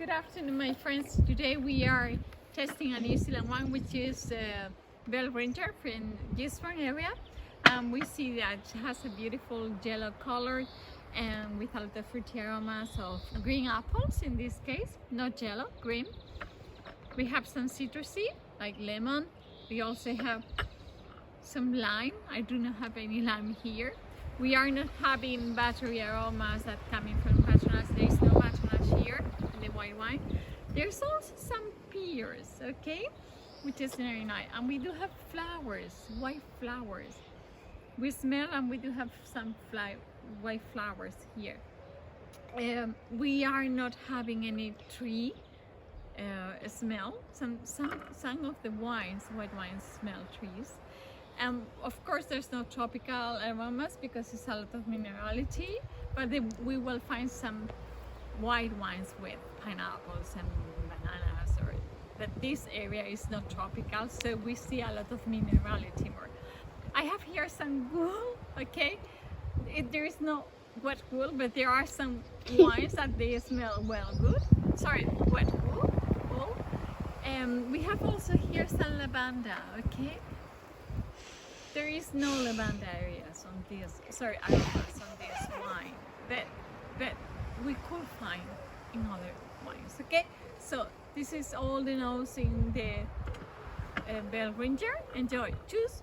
Good afternoon, my friends. Today we are testing a New Zealand wine, which is Bell Ranger from Gisborne area. We see that it has a beautiful yellow color and with a lot of fruity aromas of green apples in this case, not yellow, green. We have some citrusy like lemon. We also have some lime. I do not have any lime here. We are not having battery aromas that coming from patronage. There is no patronage here in the white wine. There's also some pears, okay, which is very nice. And we do have flowers, white flowers. We smell and we do have some white flowers here. We are not having any tree smell. Some of the white wines smell trees. Of course, there's no tropical aromas because it's a lot of minerality, but we will find some white wines with pineapples and bananas, but this area is not tropical, so we see a lot of minerality more. I have here some wool, okay? There is no wet wool, but there are some wines that they smell well good. Sorry, wet wool. We have also here some lavanda, okay? There is no lavanda areas on this, aromas on this wine, but we could find in other wines, okay? So this is all the nose in the Bell Ranger. Enjoy. Cheers.